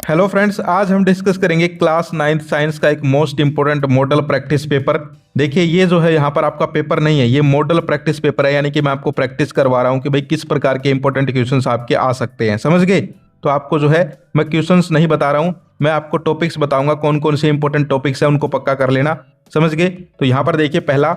Hello friends, आज हम discuss करेंगे क्लास 9th साइंस का एक most important model practice paper. देखिए ये जो है यहाँ पर आपका पेपर नहीं है, ये मॉडल प्रैक्टिस पेपर है, यानी कि मैं आपको प्रैक्टिस करवा रहा हूँ कि भाई किस प्रकार के इंपॉर्टेंट क्वेश्चंस आपके आ सकते हैं। समझ गए? तो आपको जो है मैं क्वेश्चंस नहीं बता रहा हूँ, मैं आपको टॉपिक्स बताऊंगा, कौन कौन से इंपॉर्टेंट टॉपिक्स हैं उनको पक्का कर लेना। समझ गए? तो यहाँ पर देखिए पहला,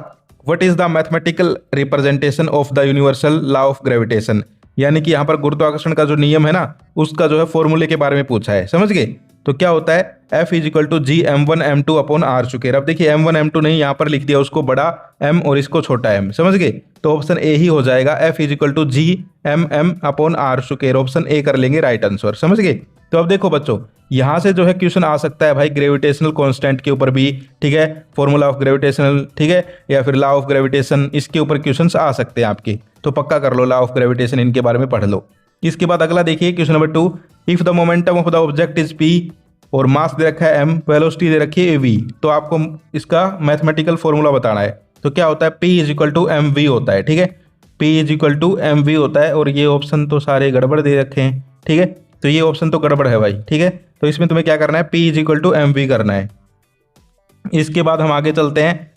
what is the mathematical representation of the universal law of gravitation, यानी कि यहाँ पर गुरुत्वाकर्षण का जो नियम है ना, उसका जो है फॉर्मूले के बारे में पूछा है। समझ गए? तो क्या होता है, F is equal to G m1 m2 upon r square. अब देखिए m1 m2 नहीं, यहाँ पर लिख दिया उसको बड़ा m और इसको छोटा m। समझ गए? तो ऑप्शन ए ही हो जाएगा, F is equal to G m upon r square. Option A कर लेंगे राइट आंसर। समझ गए? तो अब देखो बच्चों, यहाँ से जो है क्वेश्चन आ सकता है भाई ग्रेविटेशनल कांस्टेंट के ऊपर भी, ठीक है, फॉर्मूला ऑफ ग्रेविटेशनल, ठीक है, या फिर लॉ ऑफ ग्रेविटेशन, इसके ऊपर क्वेश्चंस आ सकते हैं आपके। तो पक्का कर लो, लॉ ऑफ ग्रेविटेशन इनके बारे में पढ़ लो। इसके बाद अगला देखिए question number 2, if the momentum of the object is p और मास दे रखा है m, वेलोसिटी दे रखी है v, तो आपको इसका मैथमेटिकल फॉर्मूला बताना है। तो क्या होता है, p is equal to M V होता है। ठीक है, p is equal to M V होता है, और ये ऑप्शन तो सारे गड़बड़ दे रखे हैं। ठीक है, तो ये ऑप्शन तो गड़बड़ है भाई। ठीक है, तो इसमें तुम्हें क्या करना है, p is equal to M V करना है। इसके बाद हम आगे चलते हैं,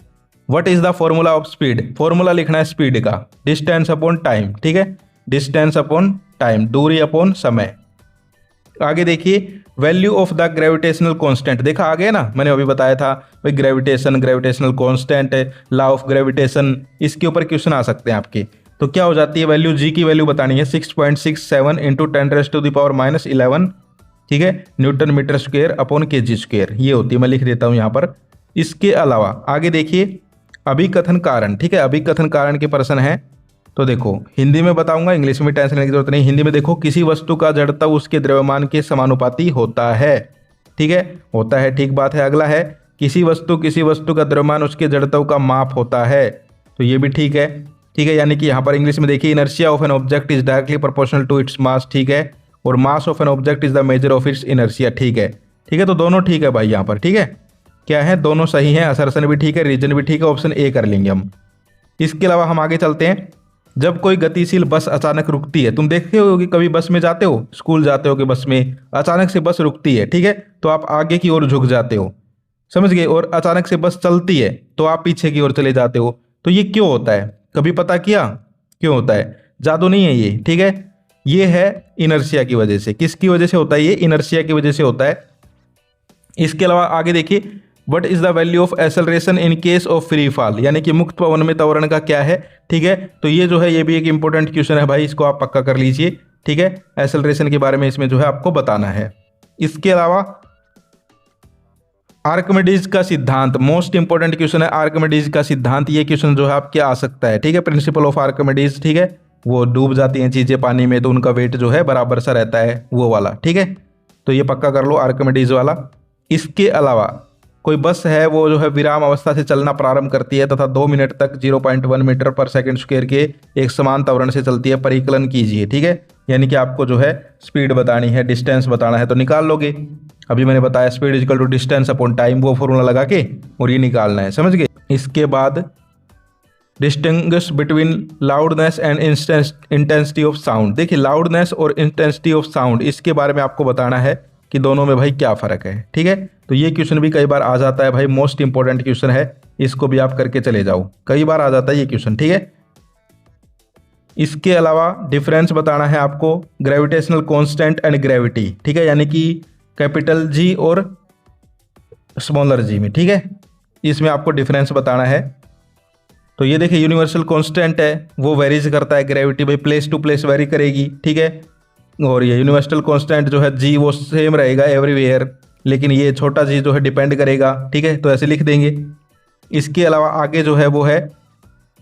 what is the formula of speed, formula लिखना है स्पीड का, डिस्टेंस अपॉन टाइम। ठीक है, डिस्टेंस अपॉन टाइम, दूरी अपॉन समय। आगे देखिए, value of the gravitational constant, देखा आगे ना, मैंने अभी बताया था भाई gravitation, gravitational constant, law of gravitation, इसके ऊपर क्वेश्चन आ सकते हैं आपके। तो क्या हो जाती है, वैल्यू जी की वैल्यू बतानी है 6.67 इंटू 10⁻⁻11, ठीक है, newton metre square upon KG square, ये होती है। मैं लिख देता हूँ यहाँ पर। इसके अलावा आगे देखिए, अभिकथन कारण, ठीक है, अभिकथन कारण के प्रश्न है। तो देखो हिंदी में बताऊंगा, इंग्लिश में टेंशन लेने की जरूरत नहीं। हिंदी में देखो, किसी वस्तु का जड़त्व उसके द्रव्यमान के समानुपाती होता है। ठीक है, होता है, ठीक बात है। अगला है, किसी वस्तु का द्रव्यमान उसके जड़त्व का माप होता है, तो ये भी ठीक है। ठीक है, यानी कि यहाँ पर इंग्लिश में देखिए, inertia of an object is directly proportional to its mass, ठीक है, और mass of an object is the measure of its inertia, ठीक है। ठीक है, तो दोनों ठीक है भाई यहाँ पर। ठीक है, क्या है, दोनों सही है, असर्शन भी ठीक है, रीजन भी ठीक है, ऑप्शन ए कर लेंगे हम। इसके अलावा हम आगे चलते हैं, जब कोई गतिशील बस अचानक रुकती है, तुम देखते हो कि कभी बस में जाते हो, स्कूल जाते हो कि बस में अचानक से बस रुकती है, ठीक है, तो आप आगे की ओर झुक जाते हो। समझ गए? और अचानक से बस चलती है तो आप पीछे की ओर चले जाते हो। तो ये क्यों होता है, कभी पता किया क्यों होता है? जादू नहीं है ये, ठीक है, ये है इनर्शिया की वजह से। किसकी वजह से होता है ये? इनर्शिया की वजह से होता है। इसके अलावा आगे देखिए, what is the value of acceleration in case of free fall, यानी कि मुक्त पवन में त्वरण का क्या है। ठीक है, तो ये जो है ये भी एक इंपॉर्टेंट क्वेश्चन है भाई, इसको आप पक्का कर लीजिए। ठीक है, एक्सेलरेशन के बारे में इसमें जो है आपको बताना है। इसके अलावा आर्किमिडीज का सिद्धांत, मोस्ट इंपॉर्टेंट क्वेश्चन है आर्किमिडीज का सिद्धांत। ये क्वेश्चन जो है आपके आ सकता है। ठीक है, प्रिंसिपल ऑफ आर्किमिडीज, ठीक है, वो डूब जाती हैं चीजें पानी में तो उनका वेट जो है बराबर सा रहता है, वो वाला। ठीक है, तो ये पक्का कर लो, आर्किमिडीज वाला। इसके अलावा कोई बस है, वो जो है विराम अवस्था से चलना प्रारंभ करती है तथा 2 मिनट तक 0.1 मीटर पर सेकंड स्क्वायर के एक समान त्वरण से चलती है, परिकलन कीजिए। ठीक है, यानी कि आपको जो है स्पीड बतानी है, डिस्टेंस बताना है, तो निकाल लोगे। अभी मैंने बताया speed equal to distance upon time, वो फॉर्मूला लगा के और ये निकालना है। समझ गए? इसके बाद distinguish between loudness and intensity of sound, देखिए लाउडनेस और इंटेंसिटी ऑफ साउंड, इसके बारे में आपको बताना है कि दोनों में भाई क्या फ़र्क है। ठीक है, तो ये क्वेश्चन भी कई बार आ जाता है भाई, मोस्ट इंपॉर्टेंट क्वेश्चन है, इसको भी आप करके चले जाओ, कई बार आ जाता है ये क्वेश्चन। ठीक है, इसके अलावा डिफरेंस बताना है आपको ग्रेविटेशनल कांस्टेंट एंड ग्रेविटी। ठीक है, यानी कि कैपिटल जी और स्मॉलर जी में। ठीक है, इसमें आपको डिफरेंस बताना है। तो ये देखिए, यूनिवर्सल कांस्टेंट है वो वेरीज करता है, ग्रेविटी भाई प्लेस टू प्लेस वेरी करेगी। ठीक है, और ये यूनिवर्सल कांस्टेंट जो है जी, वो सेम रहेगा एवरीवेयर, लेकिन ये छोटा जी जो है डिपेंड करेगा। ठीक है, तो ऐसे लिख देंगे। इसके अलावा आगे जो है वो है,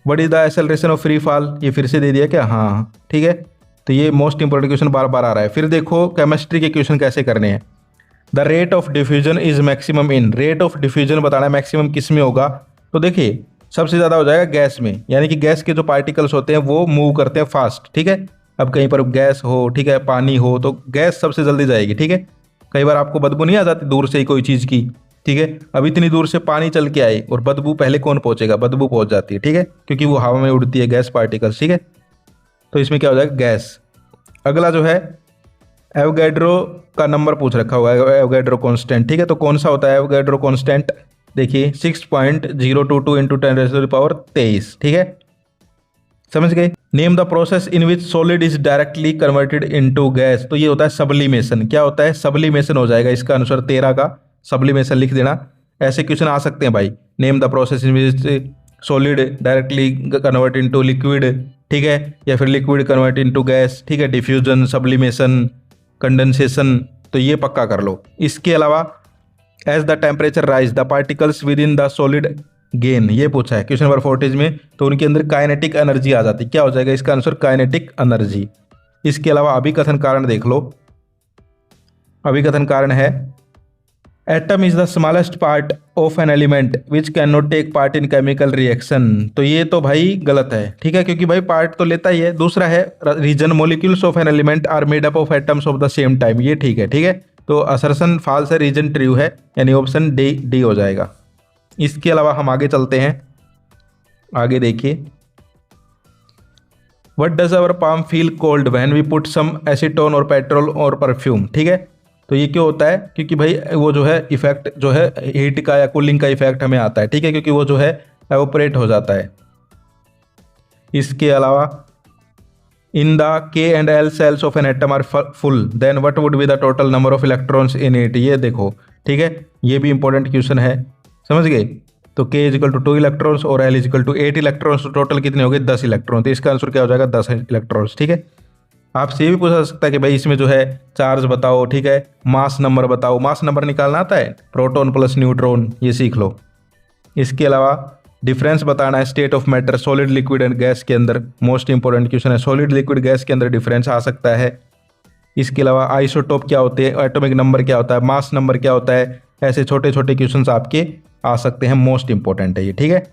what is the acceleration of free fall, ये फिर से दे दिया क्या? हाँ, ठीक है, तो ये मोस्ट इंपॉर्टेंट क्वेश्चन बार बार आ रहा है। फिर देखो केमिस्ट्री के क्वेश्चन कैसे करने हैं। The rate of diffusion is maximum in, rate of diffusion बताना है मैक्सिमम किस में होगा। तो देखिए सबसे ज़्यादा हो जाएगा गैस में, यानी कि गैस के जो पार्टिकल्स होते हैं वो मूव करते हैं फास्ट। ठीक है, अब कहीं पर गैस हो, ठीक है, पानी हो, तो गैस सबसे जल्दी जाएगी। ठीक है, कई बार आपको बदबू नहीं आ जाती दूर से ही कोई चीज़ की। ठीक है, अब इतनी दूर से पानी चल के आए और बदबू पहले कौन पहुंचेगा? बदबू पहुंच जाती है। ठीक है, क्योंकि वो हवा में उड़ती है गैस पार्टिकल्स। ठीक है, तो इसमें क्या हो जाएगा? गैस। अगला जो है एवोगैड्रो का नंबर पूछ रखा हुआ है, एवोगैड्रो कांस्टेंट, ठीक है। तो कौन सा होता है एवोगैड्रो कांस्टेंट, देखिए 6.022 इंटू 10⁻23, ठीक है, समझ गए। Name the process in which solid is directly converted into gas, तो ये होता है सब्लिमेशन। क्या होता है, सब्लिमेशन हो जाएगा इसका आंसर 13 का, सब्लिमेशन लिख देना। ऐसे क्वेश्चन आ सकते हैं भाई, name the process in which solid directly convert into liquid, ठीक है, या फिर लिक्विड कन्वर्ट इनटू गैस, ठीक है, डिफ्यूजन, सब्लिमेशन, कंडेंसेशन, तो ये पक्का कर लो। इसके अलावा as the temperature rise the particles within the solid gain, ये पूछा है क्वेश्चन नंबर 40 में, तो उनके अंदर काइनेटिक एनर्जी आ जाती, क्या हो जाएगा इसका आंसर काइनेटिक एनर्जी। इसके अलावा अभिकथन कारण देख लो, अभिकथन कारण है atom is the smallest part of an element which can not take part in chemical reaction, तो ये तो भाई गलत है, ठीक है, क्योंकि भाई पार्ट तो लेता ही है। दूसरा है reason molecules of an element are made up of atoms of the same time, ये ठीक है, ठीक है, तो असर्शन फॉल्स है, रीजन ट्रू है, यानी ऑप्शन डी हो जाएगा। इसके अलावा हम आगे चलते हैं, आगे देखिए, what does our palm feel cold when we put some acetone और पेट्रोल और परफ्यूम, ठीक है, तो ये क्यों होता है, क्योंकि भाई वो जो है इफेक्ट जो है हीट का या कूलिंग का इफेक्ट हमें आता है, ठीक है, क्योंकि वो जो है एवोपरेट हो जाता है। इसके अलावा in the K and L shells of an atom are full then what would be the total number of electrons in it, ये देखो, ठीक है, ये भी इंपॉर्टेंट क्वेश्चन है, समझ गए। तो k इजिकल टू 2 इलेक्ट्रॉन्स और l इजिकल टू 8 इलेक्ट्रॉन्स, तो टोटल कितने हो गए 10 इलेक्ट्रॉन, तो इसका आंसर क्या हो जाएगा 10 इलेक्ट्रॉन्स, ठीक है। आपसे ये भी पूछा जा सकता है कि भाई इसमें जो है चार्ज बताओ, ठीक है, मास नंबर बताओ, मास नंबर निकालना आता है, प्रोटॉन प्लस न्यूट्रॉन, ये सीख लो। इसके अलावा डिफरेंस बताना है state of matter solid liquid and gas के अंदर, मोस्ट इंपॉर्टेंट क्वेश्चन है, सॉलिड लिक्विड गैस के अंदर डिफरेंस आ सकता है। इसके अलावा आइसोटोप क्या होते हैं, एटॉमिक नंबर क्या होता है, मास नंबर क्या होता है, ऐसे छोटे छोटे क्वेश्चंस आपके आ सकते हैं, मोस्ट इंपॉर्टेंट है ये, ठीक है।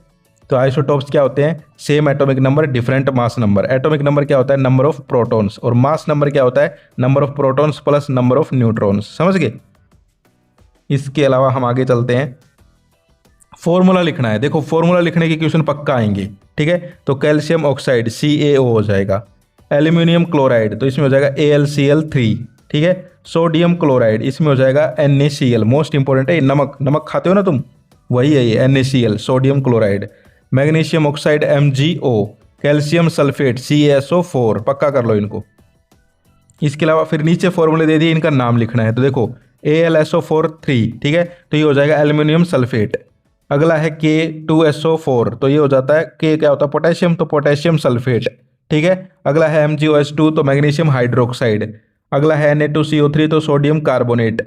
तो आइसोटोप्स क्या होते हैं, same atomic number different mass number. Atomic number क्या होता है, नंबर ऑफ प्रोटॉन्स, और मास नंबर क्या होता है, number of protons plus number of neutrons, समझ गए। इसके अलावा हम आगे चलते हैं, फॉर्मूला लिखना है, देखो फॉर्मूला लिखने के क्वेश्चन पक्का आएंगे, ठीक है। तो कैल्शियम ऑक्साइड CaO हो जाएगा, एल्यूमिनियम क्लोराइड तो इसमें हो जाएगा AlCl3, ठीक है। सोडियम क्लोराइड इसमें हो जाएगा NaCl, मोस्ट इंपॉर्टेंट है, नमक, नमक खाते हो ना तुम, वही है ये NaCl, sodium chloride. Magnesium oxide MgO, calcium sulphate CaSO4, पक्का कर लो इनको। इसके अलावा फिर नीचे फॉर्मूले दे दिए, इनका नाम लिखना है, तो देखो AlSO4 3, ठीक है, तो ये हो जाएगा एल्यूमिनियम सल्फेट। अगला है K2SO4, तो ये हो जाता है, K क्या होता है पोटेशियम, तो पोटेशियम सल्फेट, ठीक है। अगला है MgOH2, तो मैग्नीशियम हाइड्रोक्साइड। अगला है Na2CO3, तो सोडियम कार्बोनेट।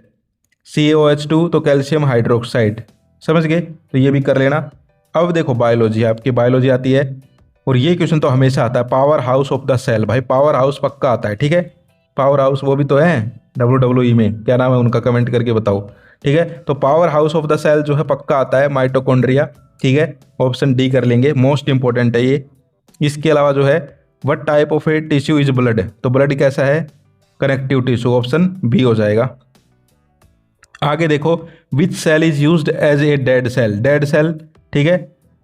CaOH2 तो कैल्शियम हाइड्रोक्साइड, समझ गए, तो ये भी कर लेना। अब देखो बायोलॉजी, आपकी बायोलॉजी आती है, और ये क्वेश्चन तो हमेशा आता है, powerhouse of the cell, भाई पावर हाउस पक्का आता है, ठीक है। पावर हाउस वो भी तो है WWE में, क्या नाम है उनका, कमेंट करके बताओ, ठीक है। तो powerhouse of the cell जो है पक्का आता है माइटोकॉन्ड्रिया, ठीक है, ऑप्शन डी कर लेंगे, मोस्ट इंपॉर्टेंट है ये। इसके अलावा जो है what type of a tissue is blood, तो ब्लड कैसा है, कनेक्टिव टिश्यू, ऑप्शन बी हो जाएगा। आगे देखो which cell is used as a dead cell, dead cell, ठीक है,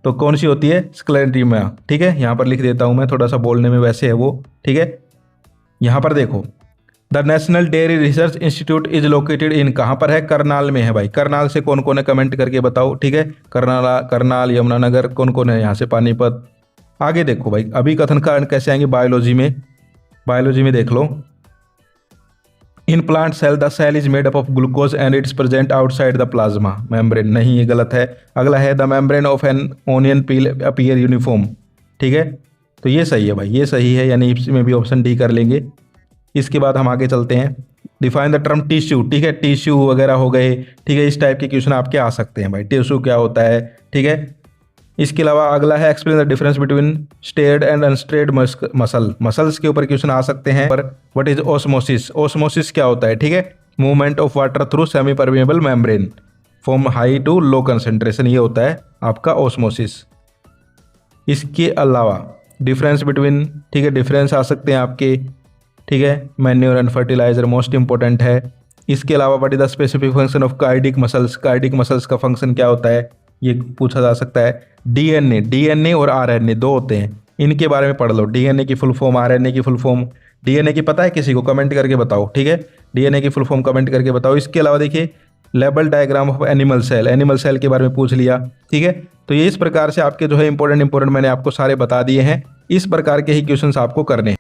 तो कौन सी होती है, स्क्लेरोडर्मा, ठीक है, यहाँ पर लिख देता हूँ मैं, थोड़ा सा बोलने में वैसे है वो, ठीक है। यहाँ पर देखो the national dairy research institute is located in, कहाँ पर है, करनाल में है भाई। करनाल से कौन कौन है कमेंट करके बताओ, ठीक है, करनाल यमुनानगर कौन कौन है यहाँ से, पानीपत। आगे देखो भाई अभी कथन कारण कैसे आएंगे बायोलॉजी में, बायोलॉजी में देख लो, in plant cell the cell is made up of glucose and it's present outside the plasma membrane, नहीं ये गलत है। अगला है the membrane of an onion peel appear uniform, ठीक है, तो ये सही है भाई, ये सही है, यानी इसमें भी ऑप्शन डी कर लेंगे। इसके बाद हम आगे चलते हैं, डिफाइन द टर्म टिश्यू, ठीक है, टिश्यू वगैरह हो गए, ठीक है, इस टाइप के क्वेश्चन आपके आ सकते हैं भाई, टिश्यू क्या होता है, ठीक है। इसके अलावा अगला है explain the difference between striated and unstriated muscle, muscles के ऊपर क्वेश्चन आ सकते हैं। पर व्हाट इज ओस्मोसिस, ओस्मोसिस क्या होता है, ठीक है, movement of water through semi permeable membrane from high to low concentration, ये होता है आपका ओस्मोसिस। इसके अलावा डिफरेंस बिटवीन, ठीक है, डिफरेंस आ सकते हैं आपके, ठीक है, manure and fertiliser, most important है। इसके अलावा what is the specific function of cardiac muscles, cardiac muscles का फंक्शन क्या होता है, ये पूछा जा सकता है। डीएनए और आरएनए दो होते हैं, इनके बारे में पढ़ लो, डीएनए की फुल फॉर्म, आरएनए की फुल फॉर्म, डीएनए की पता है किसी को? कमेंट करके बताओ, ठीक है। डीएनए की फुल फॉर्म कमेंट करके बताओ। इसके अलावा देखिए label diagram of animal cell के बारे में पूछ लिया, ठीक है। तो ये इस प्रकार से आपके जो है इंपॉर्टेंट मैंने आपको सारे बता दिए हैं। इस प्रकार के ही क्वेश्चंस आपको करने हैं।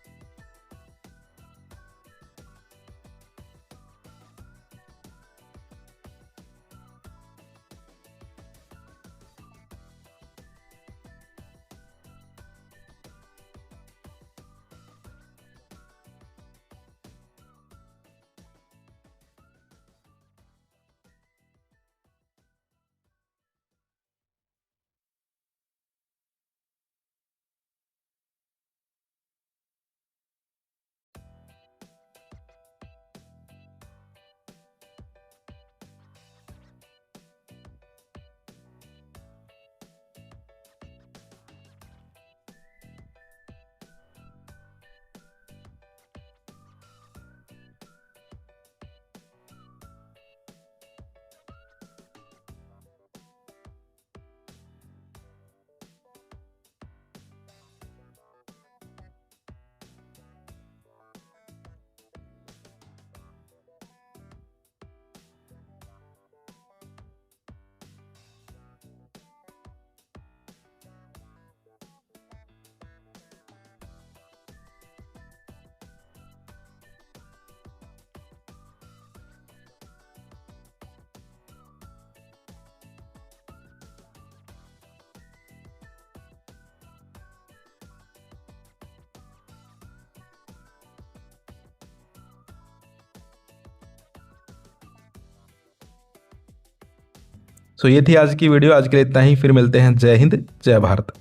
सो ये थी आज की वीडियो। आज के लिए इतना ही, फिर मिलते हैं। जय हिंद, जय भारत।